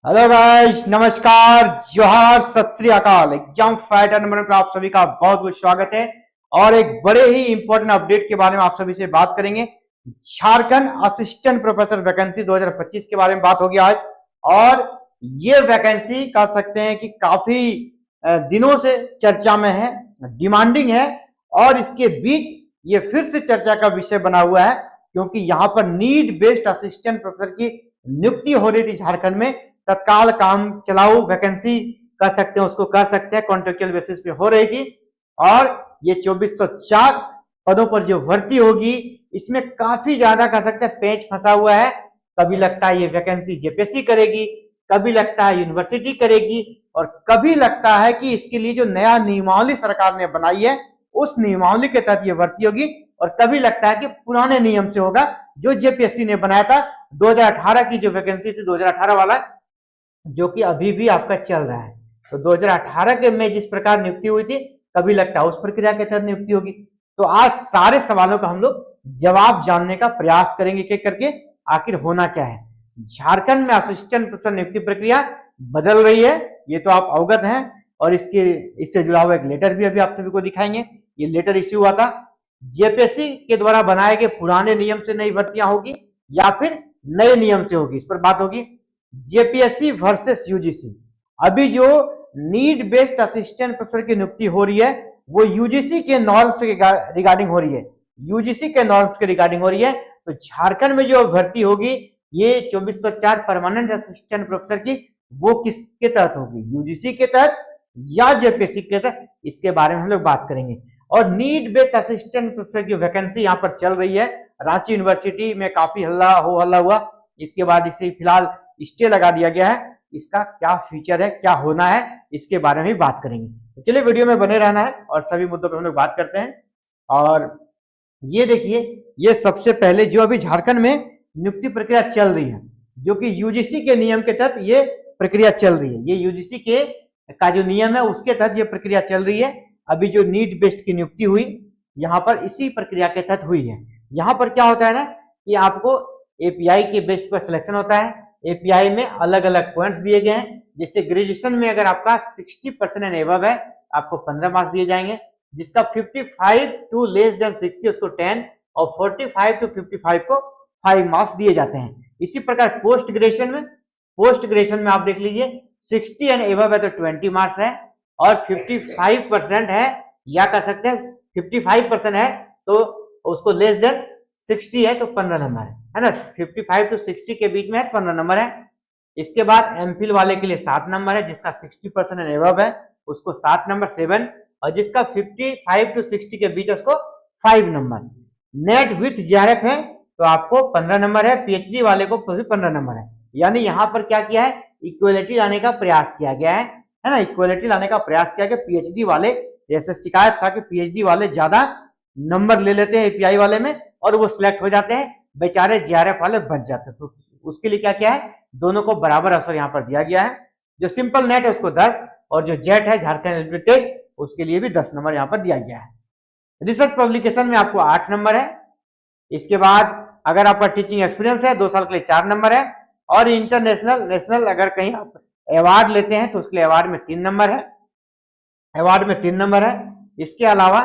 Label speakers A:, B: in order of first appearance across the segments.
A: Hello guys, नमस्कार, जोहार, सत श्री अकाल। एग्जाम फाइटर नंबर पर आप सभी का बहुत बहुत स्वागत है। और एक बड़े ही इंपॉर्टेंट अपडेट के बारे में आप सभी से बात करेंगे। झारखंड असिस्टेंट प्रोफेसर वैकेंसी 2025 के बारे में बात होगी आज। और ये वैकेंसी कह सकते हैं कि काफी दिनों से चर्चा में है, डिमांडिंग है। और इसके बीच ये फिर से चर्चा का विषय बना हुआ है, क्योंकि यहाँ पर नीड बेस्ड असिस्टेंट प्रोफेसर की नियुक्ति हो रही थी झारखंड में। तत्काल काम चलाऊ वैकेंसी कर सकते हैं, उसको कर सकते हैं, कॉन्ट्रेक्चुअल बेसिस पे हो रही थी। और ये 2404 पदों पर जो भर्ती होगी, इसमें काफी ज्यादा कह सकते हैं पेच फंसा हुआ है। कभी लगता है ये वैकेंसी जेपीएससी करेगी, कभी लगता है यूनिवर्सिटी करेगी, और कभी लगता है कि इसके लिए जो नया नियमावली सरकार ने बनाई है उस नियमावली के तहत ये भर्ती होगी, और कभी लगता है कि पुराने नियम से होगा जो जेपीएससी ने बनाया था। 2018 की जो वैकेंसी थी, 2018 वाला, जो कि अभी भी आपका चल रहा है। तो 2018 के में जिस प्रकार नियुक्ति हुई थी, कभी लगता है उस प्रक्रिया के तहत नियुक्ति होगी। तो आज सारे सवालों का हम लोग जवाब जानने का प्रयास करेंगे एक एक करके, आखिर होना क्या है। झारखंड में असिस्टेंट प्रोफेसर नियुक्ति प्रक्रिया बदल रही है, ये तो आप अवगत हैं। और इससे जुड़ा हुआ एक लेटर भी अभी आप सभी को दिखाएंगे। ये लेटर इश्यू हुआ था। जेपीएससी के द्वारा बनाए गए पुराने नियम से नई भर्तियां होगी या फिर नए नियम से होगी, इस पर बात होगी। JPSC versus UGC. अभी जो नीड बेस्ड असिस्टेंट प्रोफेसर की नियुक्ति हो रही है वो यूजीसी के नॉर्म्स के रिगार्डिंग हो रही है, यूजीसी के नॉर्म्स के रिगार्डिंग हो रही है। तो झारखंड में जो भर्ती होगी ये 2404 परमानेंट असिस्टेंट प्रोफेसर की, वो किसके तहत होगी, यूजीसी के तहत या जेपीएससी के तहत, इसके बारे में हम लोग बात करेंगे। और नीड बेस्ड असिस्टेंट प्रोफेसर की वैकेंसी यहाँ पर चल रही है। रांची यूनिवर्सिटी में काफी हल्ला हुआ, इसके बाद इसे फिलहाल स्टे लगा दिया गया है। इसका क्या फ्यूचर है, क्या होना है, इसके बारे में भी बात करेंगे। तो चलिए वीडियो में बने रहना है और सभी मुद्दों पर हम लोग बात करते हैं। और ये देखिए, ये सबसे पहले जो अभी झारखंड में नियुक्ति प्रक्रिया चल रही है, जो कि यूजीसी के नियम के तहत ये प्रक्रिया चल रही है। ये यूजीसी के का जो नियम है उसके तहत ये प्रक्रिया चल रही है। अभी जो नीड बेस्ड की नियुक्ति हुई, यहाँ पर इसी प्रक्रिया के तहत हुई है। यहाँ पर क्या होता है ना कि आपको एपीआई के बेस्ड पर सिलेक्शन होता है। एपीआई में अलग अलग पॉइंट्स दिए गए हैं। जैसे ग्रेजुएशन में अगर आपका 60% एंड एबव है, आपको 15 मार्क्स दिए जाएंगे। जिसका 55 टू लेस देन 60 उसको 10, और 45 टू 55 को 5 मार्क्स दिए जाते हैं। इसी प्रकार पोस्ट ग्रेजुएशन में आप देख लीजिए, 60 एंड एबव है तो 20 मार्क्स है, और 55% है या कह सकते हैं 55% है तो उसको लेस देन 60 है तो 15 नंबर है ना। 55 टू 60 के बीच में है 15 नंबर है। इसके बाद एमफिल वाले के लिए 7 नंबर है, जिसका 60% एंड एबव है उसको 7 नंबर 7, और जिसका 55 टू 60 के बीच उसको 5 नंबर। नेट विथ जेआरएफ है तो आपको 15 नंबर है, पीएचडी वाले को भी 15 नंबर है। यानी यहाँ पर क्या किया है, इक्वलिटी लाने का प्रयास किया गया है ना। इक्वलिटी लाने का प्रयास किया गया। पीएचडी वाले, जैसे शिकायत था कि पीएचडी वाले ज्यादा नंबर ले लेते हैं एपीआई वाले में और वो सिलेक्ट हो जाते हैं, बेचारे जेआरएफ वाले बच जाते हैं। तो उसके लिए क्या किया है, दोनों को बराबर अवसर यहाँ पर दिया गया है। जो सिंपल नेट है उसको 10, और जो जेट है झारखंड एलिजिबिलिटी टेस्ट, उसके लिए भी 10 नंबर यहाँ पर दिया गया है। रिसर्च पब्लिकेशन में आपको 8 नंबर है। इसके बाद अगर आपका टीचिंग एक्सपीरियंस है 2 साल के लिए 4 नंबर है, और नेशनल अगर कहीं आप अवार्ड लेते हैं तो उसके लिए अवार्ड में 3 नंबर है, अवार्ड में 3 नंबर है। इसके अलावा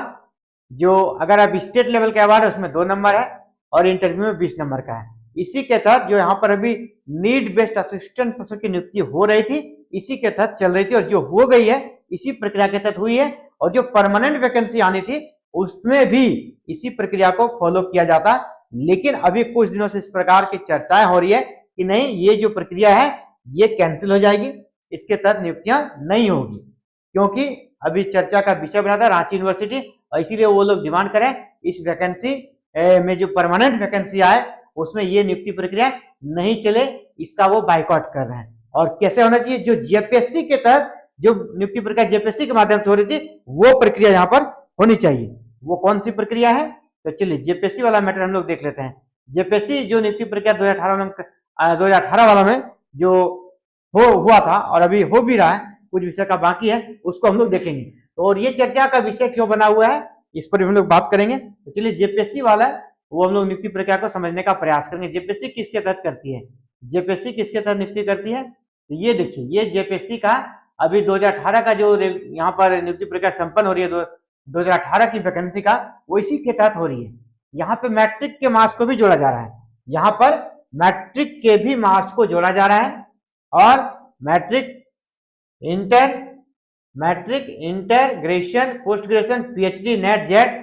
A: जो अगर आप स्टेट लेवल के अवार्ड है उसमें 2 नंबर है, और इंटरव्यू में 20 नंबर का है। इसी के तहत जो यहाँ पर अभी नीड बेस्ड असिस्टेंट प्रोफेसर की नियुक्ति हो रही थी, इसी के तहत चल रही थी, और जो हो गई है इसी प्रक्रिया के तहत हुई है। और जो परमानेंट वैकेंसी आनी थी उसमें भी इसी प्रक्रिया को फॉलो किया जाता। लेकिन अभी कुछ दिनों से इस प्रकार की चर्चाएं हो रही है कि नहीं, ये जो प्रक्रिया है ये कैंसिल हो जाएगी, इसके तहत नियुक्तियां नहीं होगी, क्योंकि अभी चर्चा का विषय बना था रांची यूनिवर्सिटी, और इसीलिए वो लोग डिमांड करें इस वैकेंसी में जो परमानेंट वैकेंसी आए उसमें ये नियुक्ति प्रक्रिया नहीं चले, इसका वो बाइकआउट कर रहे हैं। और कैसे होना चाहिए, जो जेपीएससी के तहत जो नियुक्ति प्रक्रिया जेपीएससी के माध्यम से हो रही थी वो प्रक्रिया यहाँ पर होनी चाहिए। वो कौन सी प्रक्रिया है, तो चलिए जेपीएससी वाला मैटर हम लोग देख लेते हैं। जेपीएससी जो नियुक्ति प्रक्रिया 2018 वाला में जो हुआ था और अभी हो भी रहा है, कुछ विषय का बाकी है, उसको हम लोग देखेंगे। तो और ये चर्चा का विषय क्यों बना हुआ है इस पर भी हम लोग बात करेंगे। तो चलिए जेपीएससी वाला वो हम लोग नियुक्ति प्रक्रिया को समझने का प्रयास करेंगे। जेपीएससी किसके तहत करती है, जेपीएससी किसके तहत नियुक्ति करती है, तो ये देखिए, ये जेपीएससी का अभी 2018 का जो यहाँ पर नियुक्ति प्रक्रिया संपन्न हो रही है 2018 की वैकेंसी का, वो इसी के तहत हो रही है। यहाँ पे मैट्रिक के मार्क्स को भी जोड़ा जा रहा है, यहाँ पर मैट्रिक के भी मार्क्स को जोड़ा जा रहा है, और matric inter graduation, post graduation, PhD, NET, JET,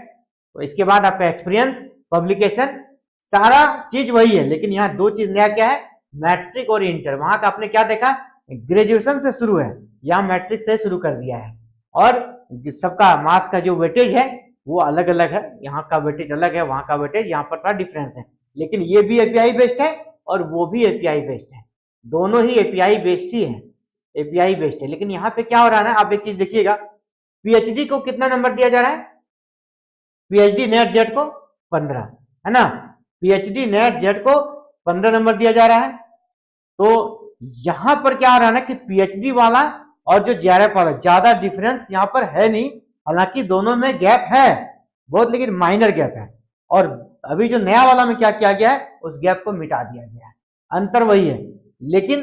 A: तो इसके बाद आपका एक्सपीरियंस, पब्लिकेशन, सारा चीज वही है, लेकिन यहाँ दो चीज नया क्या है, मैट्रिक और इंटर। वहां का आपने क्या देखा, ग्रेजुएशन से शुरू है, यहाँ मैट्रिक से शुरू कर दिया है, और सबका मार्क्स का जो वेटेज है वो अलग अलग है, यहाँ का वेटेज अलग है, वहां का वेटेज, यहाँ पर थोड़ा डिफरेंस है, लेकिन ये भी एपीआई बेस्ड है और वो भी एपीआई बेस्ड है, दोनों ही एपीआई बेस्ड ही है, एपीआई बेस्ड है। लेकिन यहाँ पे क्या हो रहा है ना, आप एक चीज देखिएगा, पीएचडी को कितना नंबर दिया जा रहा है, पीएचडी नेट जेट को 15 है ना, पीएचडी नेट जेट को 15 नंबर दिया जा रहा है। तो यहां पर क्या आ रहा है ना कि पीएचडी वाला और जो जेआरएफ वाला ज्यादा डिफरेंस यहां पर है नहीं, हालांकि दोनों में गैप है बहुत, लेकिन माइनर गैप है। और अभी जो नया वाला में क्या किया गया है, उस गैप को मिटा दिया गया है, अंतर वही है। लेकिन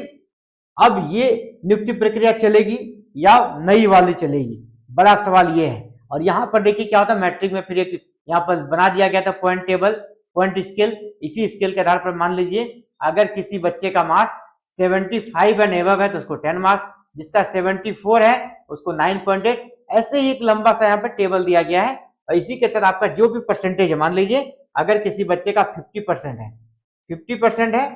A: अब ये नियुक्ति प्रक्रिया चलेगी या नई वाली चलेगी, बड़ा सवाल ये है। और यहाँ पर देखिए क्या होता है, मैट्रिक में फिर एक यहाँ पर बना दिया गया था पॉइंट टेबल, पॉइंट स्केल। इसी स्केल के आधार पर मान लीजिए अगर किसी बच्चे का मार्क्स 75 एंड एबव है तो उसको 10 मार्क्स, जिसका 74 है उसको 9.8, ऐसे ही एक लंबा सा यहाँ पर टेबल दिया गया है। और इसी के तहत आपका जो भी परसेंटेज है, मान लीजिए अगर किसी बच्चे का 50% है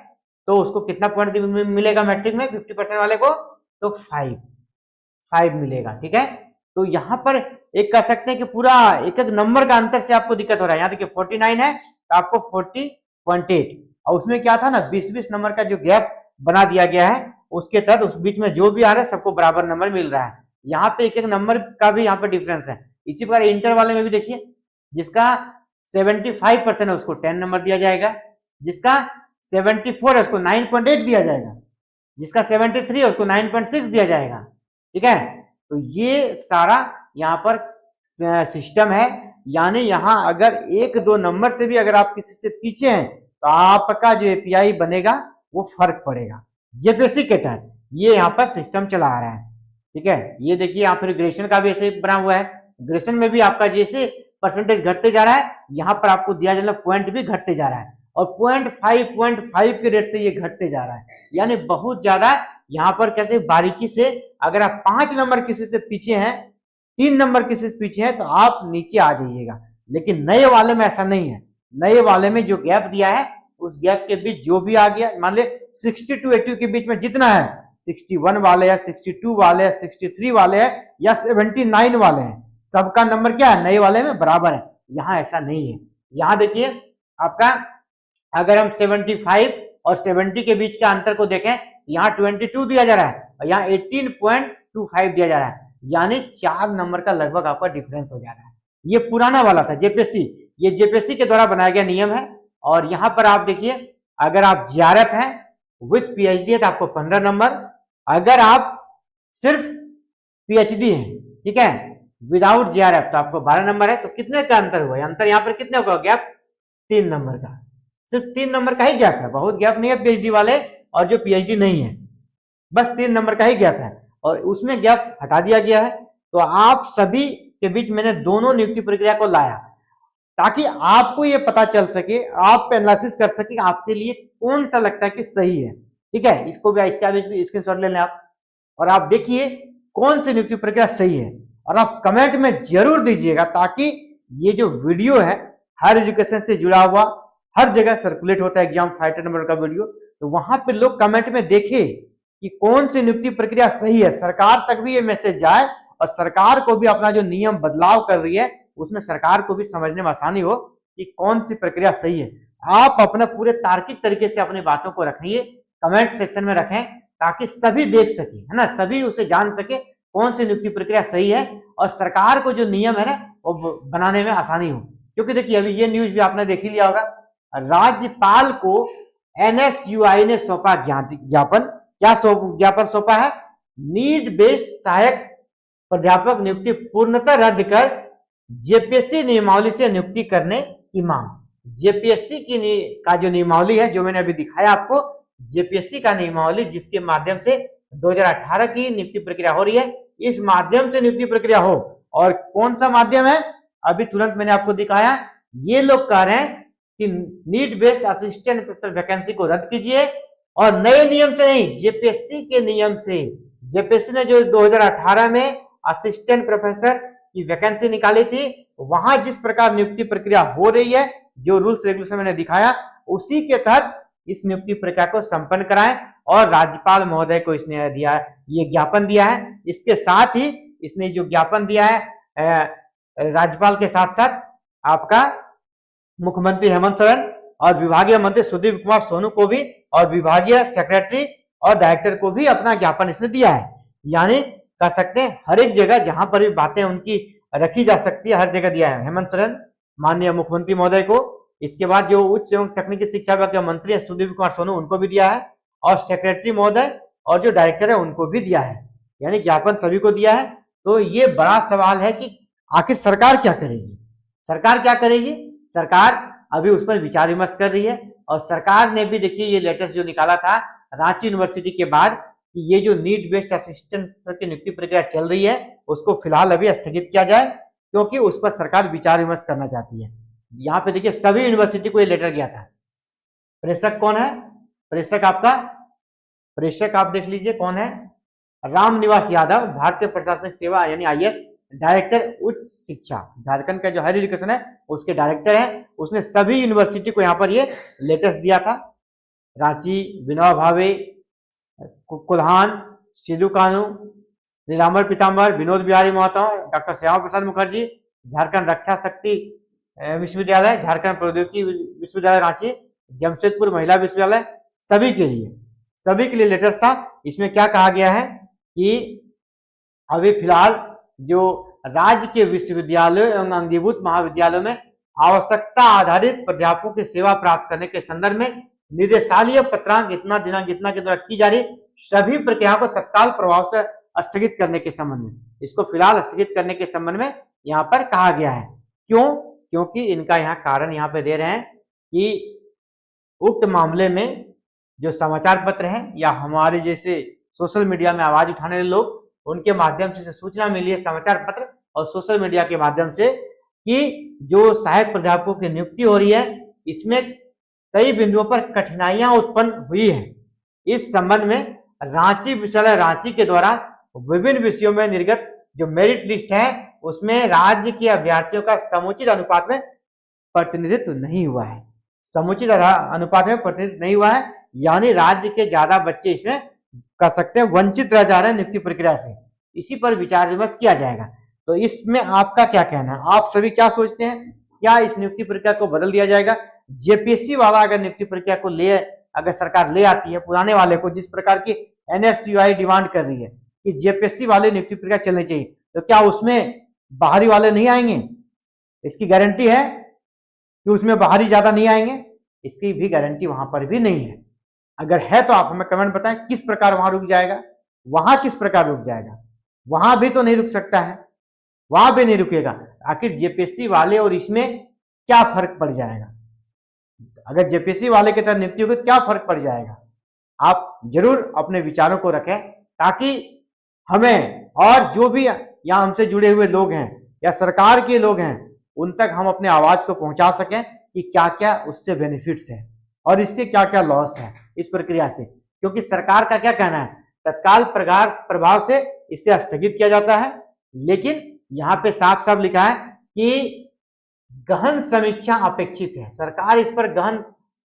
A: तो उसको कितना पॉइंट मिलेगा मैट्रिक में, 50% वाले को तो 5 मिलेगा, ठीक है। तो यहाँ पर एक कह सकते हैं कि पूरा एक एक नंबर का अंतर से आपको दिक्कत हो रहा है। यहाँ देखिए 49 है तो आपको 40.8, और उसमें क्या था ना 20-20 नंबर का जो गैप बना दिया गया है, उसके तहत उस बीच में जो भी आ रहा है सबको बराबर नंबर मिल रहा है। यहाँ पे एक एक नंबर का भी यहाँ पे डिफरेंस है। इसी प्रकार इंटर वाले में भी देखिए, जिसका 75% है उसको 10 नंबर दिया जाएगा, जिसका 74 है उसको 9.8 दिया जाएगा, जिसका 73 है उसको 9.6 दिया जाएगा, ठीक है। तो ये सारा यहाँ पर सिस्टम है, यानी यहाँ अगर 1-2 नंबर से भी अगर आप किसी से पीछे हैं तो आपका जो एपीआई बनेगा वो फर्क पड़ेगा। जेपीएससी के तहत ये यहाँ पर सिस्टम चला आ रहा है, ठीक है। ये देखिए यहाँ पर ग्रेजुएशन का भी ऐसे बना हुआ है, ग्रेजुएशन में भी आपका जैसे परसेंटेज घटते जा रहा है, यहाँ पर आपको दिया जाने पॉइंट भी घटते जा रहा है, और 0.5 के रेट से ये घटते जा रहा है, यानी बहुत ज्यादा यहाँ पर कैसे बारीकी से अगर आप 5 नंबर किसी से पीछे हैं, 3 नंबर किसी से पीछे हैं तो आप नीचे आ जाइएगा। लेकिन नए वाले में ऐसा नहीं है, नए वाले में जो गैप दिया है उस गैप के बीच जो भी आ गया, मान ले 60 to 80 के बीच में जितना है, 61 वाले है, 62 वाले है, 63 वाले है या 79 वाले हैं, सबका नंबर क्या है नए वाले में बराबर है। यहाँ ऐसा नहीं है। यहाँ देखिए आपका अगर हम 75 और 70 के बीच का अंतर को देखें, यहाँ 22 दिया जा रहा है और यहाँ 18.25 दिया जा रहा है, यानी 4 नंबर का लगभग आपका डिफरेंस हो जा रहा है। ये पुराना वाला था जेपीएससी, ये जेपीएससी के द्वारा बनाया गया नियम है। और यहाँ पर आप देखिए अगर आप जेआरएफ हैं विथ पीएचडी है तो आपको 15 नंबर, अगर आप सिर्फ पीएचडी हैं, ठीक है, विदाउट जेआरएफ तो आपको 12 नंबर है। तो कितने का अंतर हुआ, अंतर यहाँ पर कितने होगा, गैप 3 नंबर का, सिर्फ 3 नंबर का ही गैप है, बहुत गैप नहीं है पीएचडी वाले और जो पीएचडी नहीं है, बस 3 नंबर का ही गैप है और उसमें गैप हटा दिया गया है। तो आप सभी के बीच मैंने दोनों नियुक्ति प्रक्रिया को लाया ताकि आपको ये पता चल सके, आप एनालिसिस कर सके आपके लिए कौन सा लगता है कि सही है, ठीक है। इसको भी इसका भी स्क्रीनशॉट ले लें आप और आप देखिए कौन सी नियुक्ति प्रक्रिया सही है, और आप कमेंट में जरूर दीजिएगा ताकि ये जो वीडियो है हायर एजुकेशन से जुड़ा हुआ हर जगह सर्कुलेट होता है एग्जाम फाइटर नंबर का वीडियो, तो वहां पे लोग कमेंट में देखे कि कौन सी नियुक्ति प्रक्रिया सही है, सरकार तक भी ये मैसेज जाए और सरकार को भी अपना जो नियम बदलाव कर रही है उसमें सरकार को भी समझने में आसानी हो कि कौन सी प्रक्रिया सही है। आप अपना पूरे तार्किक तरीके से अपनी बातों को रखिए, कमेंट सेक्शन में रखें ताकि सभी देख सके, है ना, सभी उसे जान सके कौन सी नियुक्ति प्रक्रिया सही है और सरकार को जो नियम है ना वो बनाने में आसानी हो। क्योंकि देखिए अभी ये न्यूज भी आपने देख ही लिया होगा, राज्यपाल को एनएसयूआई ने सौंपा ज्ञापन, क्या ज्ञापन सौंपा है, नीड बेस्ड सहायक प्राध्यापक नियुक्ति पूर्णतः रद्द कर जेपीएससी नियमावली से नियुक्ति करने की मांग। जेपीएससी का जो नियमावली है, जो मैंने अभी दिखाया आपको, जेपीएससी का नियमावली जिसके माध्यम से 2018 की नियुक्ति प्रक्रिया हो रही है, इस माध्यम से नियुक्ति प्रक्रिया हो। और कौन सा माध्यम है, अभी तुरंत मैंने आपको दिखाया। ये लोग कह रहे हैं कि NEET based assistant professor vacancy को रद्द कीजिए और नए नियम से नहीं, जेपीएससी के नियम से। जेपीएससी ने जो 2018 में असिस्टेंट प्रोफेसर की वैकेंसी निकाली थी, वहां जिस प्रकार नियुक्ति प्रक्रिया हो रही है, जो रूल्स रेगुलेशन मैंने दिखाया, उसी के तहत इस नियुक्ति प्रक्रिया को संपन्न कराएं। और राज्यपाल महोदय को इसने दिया है, ये ज्ञापन दिया है। इसके साथ ही इसने जो ज्ञापन दिया है राज्यपाल के साथ साथ आपका मुख्यमंत्री हेमंत सोरेन और विभागीय मंत्री सुदीप कुमार सोनू को भी, और विभागीय सेक्रेटरी और डायरेक्टर को भी अपना ज्ञापन इसने दिया है। यानी कह सकते हैं हर एक जगह जहां पर भी बातें उनकी रखी जा सकती है, हर जगह दिया है। हेमंत सोरेन माननीय मुख्यमंत्री महोदय को, इसके बाद जो उच्च एवं तकनीकी शिक्षा विभाग के मंत्री है सुदीप कुमार सोनू, उनको भी दिया है, और सेक्रेटरी महोदय और जो डायरेक्टर है उनको भी दिया है। यानी ज्ञापन सभी को दिया है। तो ये बड़ा सवाल है कि आखिर सरकार क्या करेगी। सरकार क्या करेगी, सरकार अभी उस पर विचार विमर्श कर रही है। और सरकार ने भी देखिए ये लेटेस्ट जो निकाला था रांची यूनिवर्सिटी के बाद कि ये जो नीट बेस्ड असिस्टेंट की नियुक्ति प्रक्रिया चल रही है उसको फिलहाल अभी स्थगित किया जाए, क्योंकि उस पर सरकार विचार विमर्श करना चाहती है। यहाँ पे देखिए सभी यूनिवर्सिटी को ये लेटर गया था। प्रेषक कौन है, प्रेषक आप देख लीजिए कौन है, राम निवास यादव, भारतीय प्रशासनिक सेवा यानी आईएएस डायरेक्टर उच्च शिक्षा, झारखंड का जो हायर एजुकेशन है उसके डायरेक्टर है। उसने सभी यूनिवर्सिटी को यहाँ पर ये लेटेस्ट दिया था। रांची, विनोबा भावे, कुल्हान, सिद्धू कानू, नीलांबर पीताम्बर, विनोद बिहारी महतो, डॉक्टर श्यामा प्रसाद मुखर्जी, झारखंड रक्षा शक्ति विश्वविद्यालय, झारखंड प्रौद्योगिकी विश्वविद्यालय रांची, जमशेदपुर महिला विश्वविद्यालय, सभी के लिए लेटेस्ट था। इसमें क्या कहा गया है कि अभी फिलहाल जो राज्य के विश्वविद्यालयों एवं अंगीभूत महाविद्यालयों में आवश्यकता आधारित प्राध्यापकों की सेवा प्राप्त करने के संदर्भ में निदेशालय पत्रांक इतना दिनांक इतना के द्वारा की जा रही सभी प्रक्रियाओं को तत्काल प्रभाव से स्थगित करने के संबंध में, इसको फिलहाल स्थगित करने के संबंध में यहाँ पर कहा गया है। क्यों, क्योंकि इनका यहाँ कारण यहाँ पे दे रहे हैं कि उक्त मामले में जो समाचार पत्र हैं या हमारे जैसे सोशल मीडिया में आवाज उठाने वाले लोग, उनके माध्यम से सूचना मिली है समाचार पत्र और सोशल मीडिया के माध्यम से कि जो सहायक प्राध्यापकों की नियुक्ति हो रही है इसमें कई बिंदुओं पर कठिनाइयां उत्पन्न हुई है। इस संबंध में रांची विश्वविद्यालय रांची के द्वारा विभिन्न विषयों में निर्गत जो मेरिट लिस्ट है उसमें राज्य के अभ्यर्थियों का समुचित अनुपात में प्रतिनिधित्व नहीं हुआ है, समुचित अनुपात में प्रतिनिधित्व नहीं हुआ है। यानी राज्य के ज्यादा बच्चे इसमें कह सकते हैं वंचित रह जा रहे हैं नियुक्ति प्रक्रिया से। इसी पर विचार विमर्श किया जाएगा। तो इसमें आपका क्या कहना है, आप सभी क्या सोचते हैं, क्या इस नियुक्ति प्रक्रिया को बदल दिया जाएगा? जेपीएससी वाला अगर नियुक्ति प्रक्रिया को अगर सरकार ले आती है पुराने वाले को, जिस प्रकार की एनएसयूआई डिमांड कर रही है कि जेपीएससी वाले नियुक्ति प्रक्रिया चलनी चाहिए, तो क्या उसमें बाहरी वाले नहीं आएंगे? इसकी गारंटी है कि उसमें बाहरी ज्यादा नहीं आएंगे? इसकी भी गारंटी वहां पर भी नहीं है। अगर है तो आप हमें कमेंट बताएं किस प्रकार वहां रुक जाएगा, वहां किस प्रकार रुक जाएगा? वहां भी तो नहीं रुक सकता है, वहां भी नहीं रुकेगा। आखिर जेपीएससी वाले और इसमें क्या फर्क पड़ जाएगा? अगर जेपीएससी वाले के तहत नियुक्ति होगी तो क्या फर्क पड़ जाएगा? आप जरूर अपने विचारों को रखें ताकि हमें और जो भी यहाँ हमसे जुड़े हुए लोग हैं या सरकार के लोग हैं उन तक हम अपने आवाज को पहुंचा सकें कि क्या क्या उससे बेनिफिट्स है और इससे क्या क्या लॉस है इस प्रक्रिया से। क्योंकि सरकार का क्या कहना है, तत्काल प्रभाव से इसे स्थगित किया जाता है, लेकिन यहाँ पे साफ साफ लिखा है कि गहन समीक्षा अपेक्षित है। सरकार इस पर गहन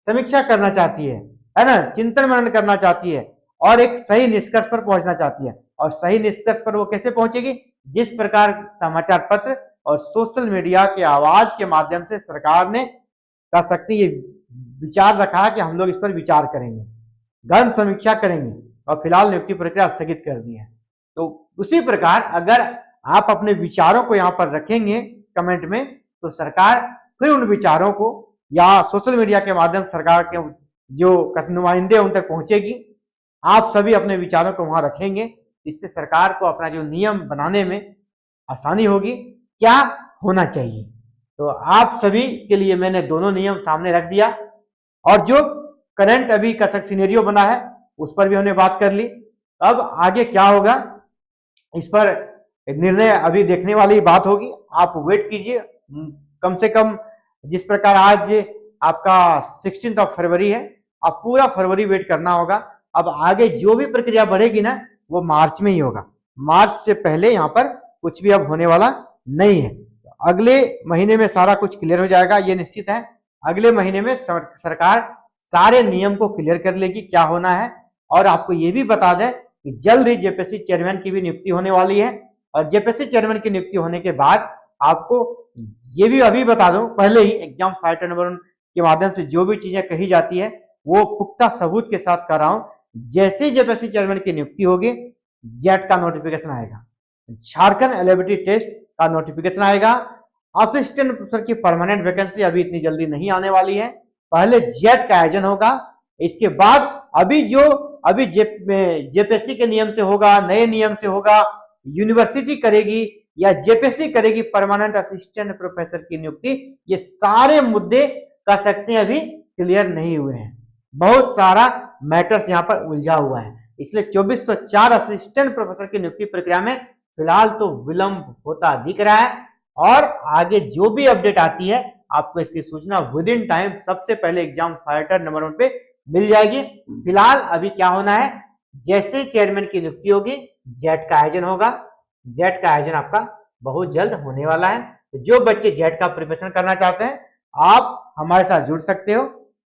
A: समीक्षा करना चाहती है ना, चिंतन मनन करना चाहती है और एक सही निष्कर्ष पर पहुंचना चाहती है। और सही निष्कर्ष पर वो कैसे पहुंचेगी? जिस प्रकार समाचार पत्र और सोशल मीडिया के आवाज के माध्यम से सरकार ने कह सकती ये विचार रखा कि हम लोग इस पर विचार करेंगे, गहन समीक्षा करेंगे और फिलहाल नियुक्ति प्रक्रिया स्थगित कर दी है। तो उसी प्रकार अगर आप अपने विचारों को यहाँ पर रखेंगे कमेंट में, तो सरकार फिर उन विचारों को या सोशल मीडिया के माध्यम से सरकार के जो नुमाइंदे उन तक पहुंचेगी। आप सभी अपने विचारों को वहां रखेंगे, इससे सरकार को अपना जो नियम बनाने में आसानी होगी। क्या होना चाहिए, तो आप सभी के लिए मैंने दोनों नियम सामने रख दिया और जो करंट अभी का सिनेरियो बना है उस पर भी हमने बात कर ली। अब आगे क्या होगा इस पर निर्णय अभी देखने वाली बात होगी, आप वेट कीजिए। कम से कम जिस प्रकार आज आपका 16 फरवरी है, आप पूरा फरवरी वेट करना होगा। अब आगे जो भी प्रक्रिया बढ़ेगी ना वो मार्च में ही होगा, मार्च से पहले यहाँ पर कुछ भी अब होने वाला नहीं है। अगले महीने में सारा कुछ क्लियर हो जाएगा, ये निश्चित है। अगले महीने में सरकार सारे नियम को क्लियर कर लेगी क्या होना है। और आपको ये भी बता दें कि जल्द ही जेपीएससी चेयरमैन की भी नियुक्ति होने वाली है, और जेपीएससी चेयरमैन की नियुक्ति होने के बाद आपको ये भी अभी बता दूं, पहले ही एग्जाम फाइटर नंबर 1 के माध्यम से जो भी चीजें कही जाती है वो पुख्ता सबूत के साथ कर रहा हूं। जैसे ही जेपीएससी चेयरमैन की नियुक्ति होगी, जेट का नोटिफिकेशन आएगा, झारखंड एलिजिबिलिटी टेस्ट का नोटिफिकेशन आएगा। असिस्टेंट प्रोफेसर की परमानेंट वैकेंसी अभी इतनी जल्दी नहीं आने वाली है, पहले जेट का आयोजन होगा। इसके बाद अभी जेपीएससी के नियम से होगा, नए नियम से होगा, यूनिवर्सिटी करेगी या जेपीएससी करेगी परमानेंट असिस्टेंट प्रोफेसर की नियुक्ति, ये सारे मुद्दे कह सकते हैं अभी क्लियर नहीं हुए हैं। बहुत सारा मैटर्स यहाँ पर उलझा हुआ है, इसलिए 2404 असिस्टेंट प्रोफेसर की नियुक्ति प्रक्रिया में फिलहाल तो विलंब होता दिख रहा है। और आगे जो भी अपडेट आती है आपको इसकी सूचना विद इन टाइम सबसे पहले एग्जाम फाइटर नंबर 1 पे मिल जाएगी। फिलहाल अभी क्या होना है, जैसे चेयरमैन की नियुक्ति होगी जेट का आयोजन होगा। जेट का आयोजन आपका बहुत जल्द होने वाला है। तो जो बच्चे जेट का प्रिपरेशन करना चाहते हैं आप हमारे साथ जुड़ सकते हो,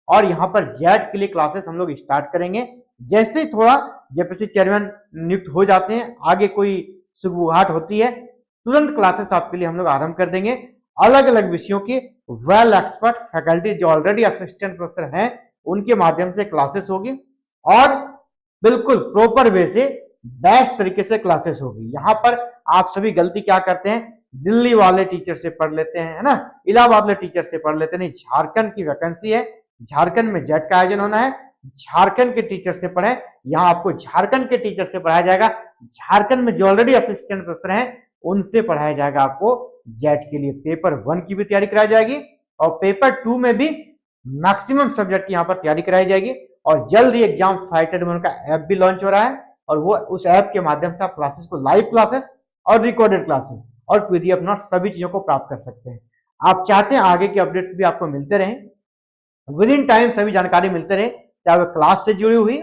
A: और यहाँ पर जेट के लिए क्लासेस हम लोग स्टार्ट करेंगे। जैसे थोड़ा जेपीएससी चेयरमैन नियुक्त हो जाते हैं, आगे कोई सुगबुगाहट होती है, तुरंत क्लासेस आपके लिए हम लोग आरंभ कर देंगे। अलग अलग विषयों की वेल एक्सपर्ट फैकल्टी जो ऑलरेडी असिस्टेंट प्रोफेसर हैं उनके माध्यम से क्लासेस होगी, और बिल्कुल प्रॉपर वे से बेस्ट तरीके से क्लासेस होगी। यहाँ पर आप सभी गलती क्या करते हैं, दिल्ली वाले टीचर से पढ़ लेते हैं, है ना, इलाहाबाद वाले टीचर से पढ़ लेते हैं। नहीं, झारखंड की वैकेंसी है, झारखंड में जेट का आयोजन होना है, झारखंड के टीचर से पढ़े। यहाँ आपको झारखंड के टीचर से पढ़ाया जाएगा, झारखंड में जो ऑलरेडी असिस्टेंट प्रोफेसर हैं उनसे पढ़ाया जाएगा आपको जेट के लिए। पेपर 1 की भी तैयारी कराई जाएगी, और पेपर 2 में भी मैक्सिमम सब्जेक्ट की यहाँ पर तैयारी कराई जाएगी। और जल्द ही एग्जाम फाइटर नंबर 1 का ऐप भी लॉन्च हो रहा है, और वो उस ऐप के माध्यम से आप क्लासेस को, लाइव क्लासेस और रिकॉर्डेड क्लासेस और पीडीएफ नोट्स सभी चीजों को प्राप्त कर सकते हैं। आप चाहते हैं आगे के अपडेट्स भी आपको मिलते रहें, विद इन टाइम सभी जानकारी मिलते रहे, चाहे वो क्लास से जुड़ी हुई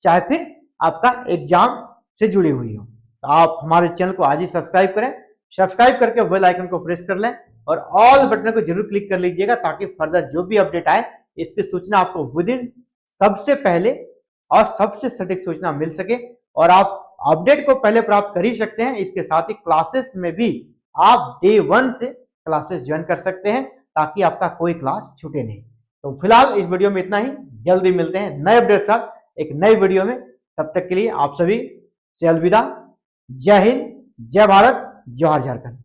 A: चाहे फिर आपका एग्जाम से जुड़ी हुई हो। तो आप हमारे चैनल को आज ही सब्सक्राइब करें, सब्सक्राइब करके बेल आइकन को प्रेस कर लें, और ऑल बटन को जरूर क्लिक कर लीजिएगा, ताकि फर्दर जो भी अपडेट आए इसकी सूचना आपको विद इन सबसे पहले और सबसे सटीक सूचना मिल सके। और आप अपडेट को पहले प्राप्त कर ही सकते हैं, इसके साथ ही क्लासेस में भी आप डे 1 से क्लासेस ज्वाइन कर सकते हैं, ताकि आपका कोई क्लास छूटे नहीं। तो फिलहाल इस वीडियो में इतना ही, जल्दी मिलते हैं नए अपडेट साथ एक नई वीडियो में। तब तक के लिए आप सभी से अलविदा। जय हिंद, जय भारत, जोहार झारखंड।